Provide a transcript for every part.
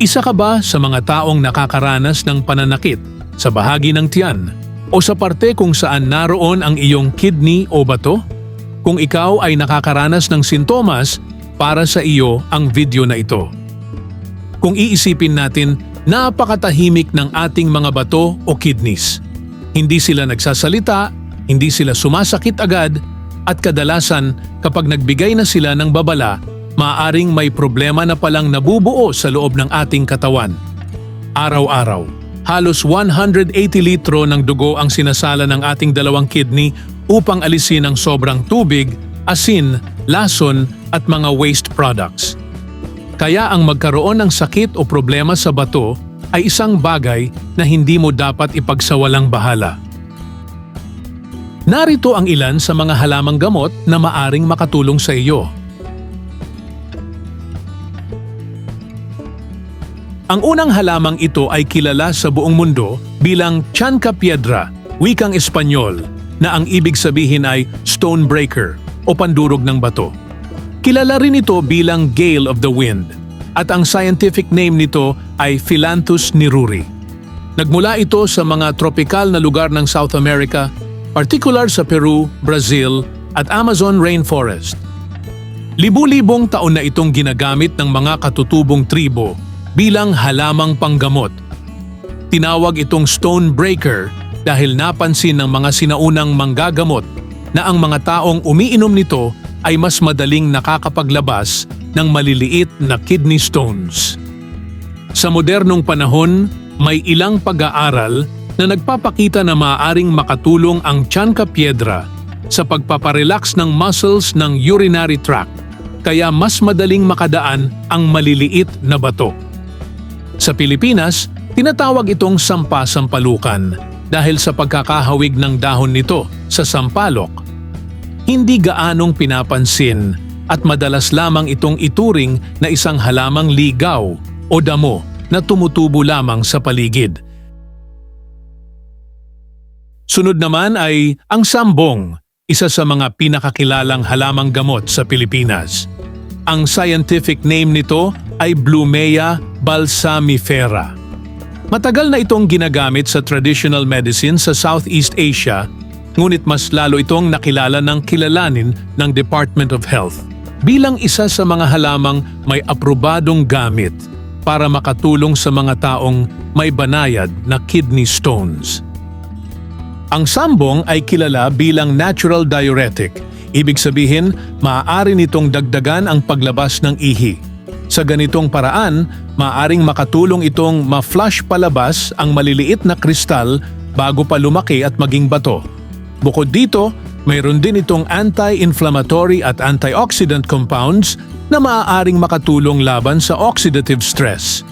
Isa ka ba sa mga taong nakakaranas ng pananakit sa bahagi ng tiyan o sa parte kung saan naroon ang iyong kidney o bato? Kung ikaw ay nakakaranas ng sintomas, para sa iyo ang video na ito. Kung iisipin natin, napakatahimik ng ating mga bato o kidneys. Hindi sila nagsasalita, hindi sila sumasakit agad, at kadalasan kapag nagbigay na sila ng babala, maaaring may problema na palang nabubuo sa loob ng ating katawan. Araw-araw, halos 180 litro ng dugo ang sinasala ng ating dalawang kidney upang alisin ang sobrang tubig, asin, lason at mga waste products. Kaya ang magkaroon ng sakit o problema sa bato ay isang bagay na hindi mo dapat ipagsawalang bahala. Narito ang ilan sa mga halamang gamot na maaring makatulong sa iyo. Ang unang halamang ito ay kilala sa buong mundo bilang Chancapiedra, wikang Espanyol, na ang ibig sabihin ay stone breaker o pandurog ng bato. Kilala rin ito bilang gale of the wind at ang scientific name nito ay Phyllanthus niruri. Nagmula ito sa mga tropikal na lugar ng South America, particular sa Peru, Brazil at Amazon rainforest. Libu-libong taon na itong ginagamit ng mga katutubong tribo bilang halamang panggamot. Tinawag itong stone breaker dahil napansin ng mga sinaunang manggagamot na ang mga taong umiinom nito ay mas madaling nakakapaglabas ng maliliit na kidney stones. Sa modernong panahon, may ilang pag-aaral na nagpapakita na maaaring makatulong ang Chancapiedra sa pagpaparelax ng muscles ng urinary tract, kaya mas madaling makadaan ang maliliit na bato. Sa Pilipinas, tinatawag itong sampasampalukan dahil sa pagkakahawig ng dahon nito sa sampalok. Hindi gaanong pinapansin at madalas lamang itong ituring na isang halamang ligaw o damo na tumutubo lamang sa paligid. Sunod naman ay ang sambong, isa sa mga pinakakilalang halamang gamot sa Pilipinas. Ang scientific name nito ay Blumea balsamifera. Matagal na itong ginagamit sa traditional medicine sa Southeast Asia, ngunit mas lalo itong nakilala ng kilalanin ng Department of Health bilang isa sa mga halamang may aprobadong gamit para makatulong sa mga taong may banayad na kidney stones. Ang sambong ay kilala bilang natural diuretic. Ibig sabihin, maaari nitong dagdagan ang paglabas ng ihi. Sa ganitong paraan, maaaring makatulong itong ma-flush palabas ang maliliit na kristal bago pa lumaki at maging bato. Bukod dito, mayroon din itong anti-inflammatory at antioxidant compounds na maaaring makatulong laban sa oxidative stress.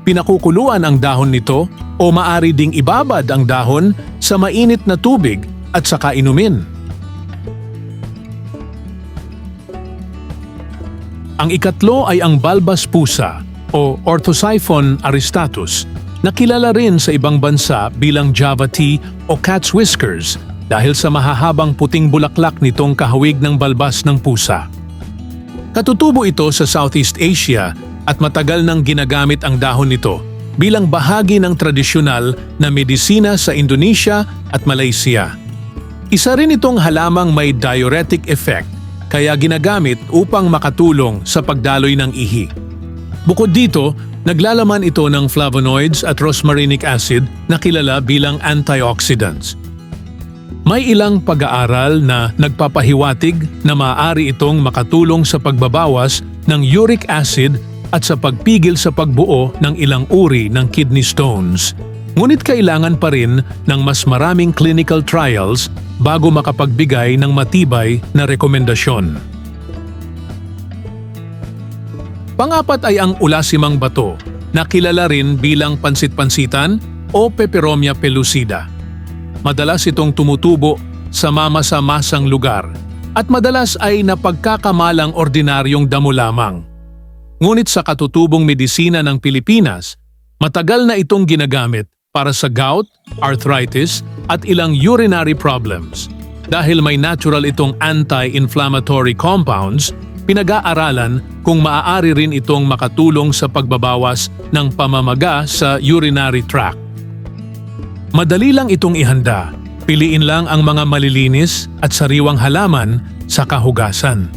Pinakukuluan ang dahon nito o maaari ding ibabad ang dahon sa mainit na tubig at saka inumin. Ang ikatlo ay ang Balbas pusa o Orthosiphon aristatus na kilala rin sa ibang bansa bilang Java tea o cat's whiskers dahil sa mahahabang puting bulaklak nitong kahawig ng balbas ng pusa. Katutubo ito sa Southeast Asia at matagal nang ginagamit ang dahon nito bilang bahagi ng tradisyonal na medisina sa Indonesia at Malaysia. Isa rin itong halamang may diuretic effect kaya ginagamit upang makatulong sa pagdaloy ng ihi. Bukod dito, naglalaman ito ng flavonoids at rosmarinic acid na kilala bilang antioxidants. May ilang pag-aaral na nagpapahiwatig na maaari itong makatulong sa pagbabawas ng uric acid at sa pagpigil sa pagbuo ng ilang uri ng kidney stones. Ngunit kailangan pa rin ng mas maraming clinical trials bago makapagbigay ng matibay na rekomendasyon. Pang-apat ay ang ulasimang bato na kilala rin bilang pansit-pansitan o Peperomia pellucida. Madalas itong tumutubo sa mamasa-masang lugar at madalas ay napagkakamalang ordinaryong damo lamang. Ngunit sa katutubong medisina ng Pilipinas, matagal na itong ginagamit para sa gout, arthritis at ilang urinary problems. Dahil may natural itong anti-inflammatory compounds, pinag-aaralan kung maaari rin itong makatulong sa pagbabawas ng pamamaga sa urinary tract. Madali lang itong ihanda. Piliin lang ang mga malilinis at sariwang halaman sa kahugasan.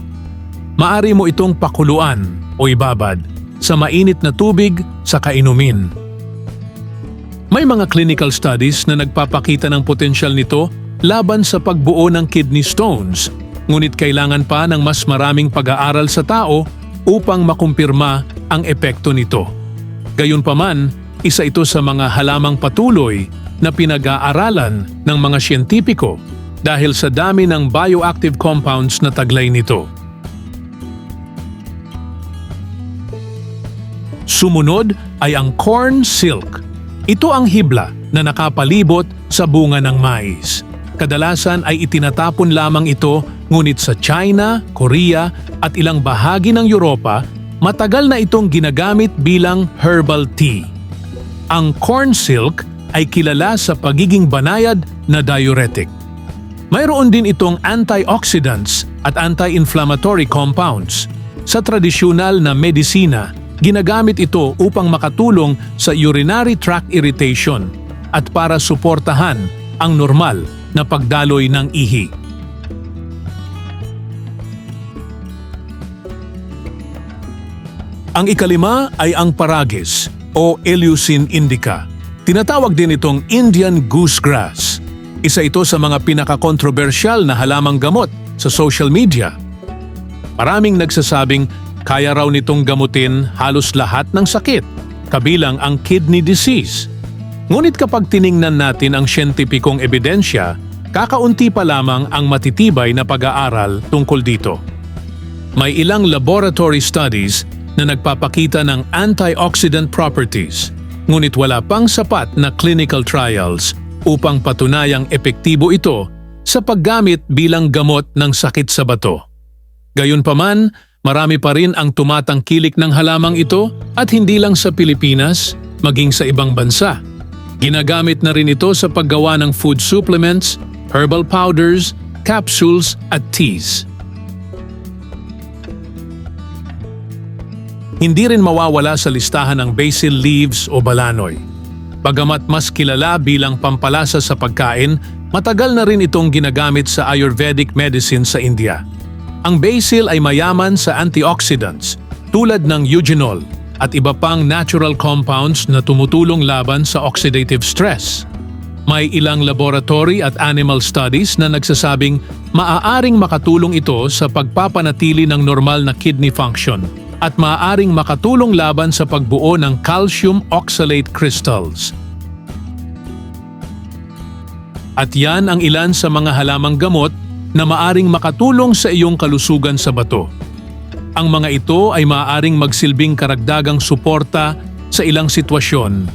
Maari mo itong pakuluan o ibabad sa mainit na tubig sa kainumin. May mga clinical studies na nagpapakita ng potensyal nito laban sa pagbuo ng kidney stones, ngunit kailangan pa ng mas maraming pag-aaral sa tao upang makumpirma ang epekto nito. Gayunpaman, isa ito sa mga halamang patuloy na pinag-aaralan ng mga siyentipiko dahil sa dami ng bioactive compounds na taglay nito. Sumunod ay ang corn silk. Ito ang hibla na nakapalibot sa bunga ng mais. Kadalasan ay itinatapon lamang ito, ngunit sa China, Korea at ilang bahagi ng Europa, matagal na itong ginagamit bilang herbal tea. Ang corn silk ay kilala sa pagiging banayad na diuretic. Mayroon din itong antioxidants at anti-inflammatory compounds. Sa tradisyonal na medisina, ginagamit ito upang makatulong sa urinary tract irritation at para suportahan ang normal na pagdaloy ng ihi. Ang ikalima ay ang paragis o Eleusine indica. Tinatawag din itong Indian goosegrass. Isa ito sa mga pinaka-kontrobersyal na halamang gamot sa social media. Maraming nagsasabing kaya raw nitong gamutin halos lahat ng sakit, kabilang ang kidney disease. Ngunit kapag tiningnan natin ang siyentipikong ebidensya, kakaunti pa lamang ang matitibay na pag-aaral tungkol dito. May ilang laboratory studies na nagpapakita ng antioxidant properties, ngunit wala pang sapat na clinical trials upang patunayang epektibo ito sa paggamit bilang gamot ng sakit sa bato. Gayunpaman, marami pa rin ang tumatangkilik ng halamang ito at hindi lang sa Pilipinas, maging sa ibang bansa. Ginagamit na rin ito sa paggawa ng food supplements, herbal powders, capsules at teas. Hindi rin mawawala sa listahan ng basil leaves o balanoy. Bagamat mas kilala bilang pampalasa sa pagkain, matagal na rin itong ginagamit sa Ayurvedic medicine sa India. Ang basil ay mayaman sa antioxidants tulad ng eugenol at iba pang natural compounds na tumutulong laban sa oxidative stress. May ilang laboratory at animal studies na nagsasabing maaaring makatulong ito sa pagpapanatili ng normal na kidney function at maaaring makatulong laban sa pagbuo ng calcium oxalate crystals. At yan ang ilan sa mga halamang gamot na maaaring makatulong sa iyong kalusugan sa bato. Ang mga ito ay maaaring magsilbing karagdagang suporta sa ilang sitwasyon,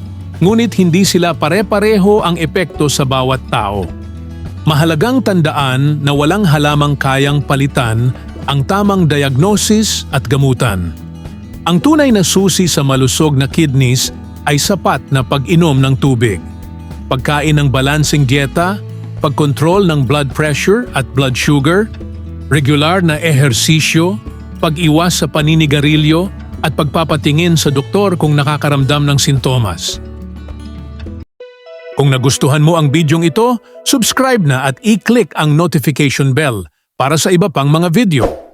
ngunit hindi sila pare-pareho ang epekto sa bawat tao. Mahalagang tandaan na walang halamang kayang palitan ang tamang diagnosis at gamutan. Ang tunay na susi sa malusog na kidneys ay sapat na pag-inom ng tubig, pagkain ng balancing dieta, pagkontrol ng blood pressure at blood sugar, regular na ehersisyo, pag-iwas sa paninigarilyo at pagpapatingin sa doktor kung nakakaramdam ng sintomas. Kung nagustuhan mo ang bidyong ito, subscribe na at i-click ang notification bell para sa iba pang mga video.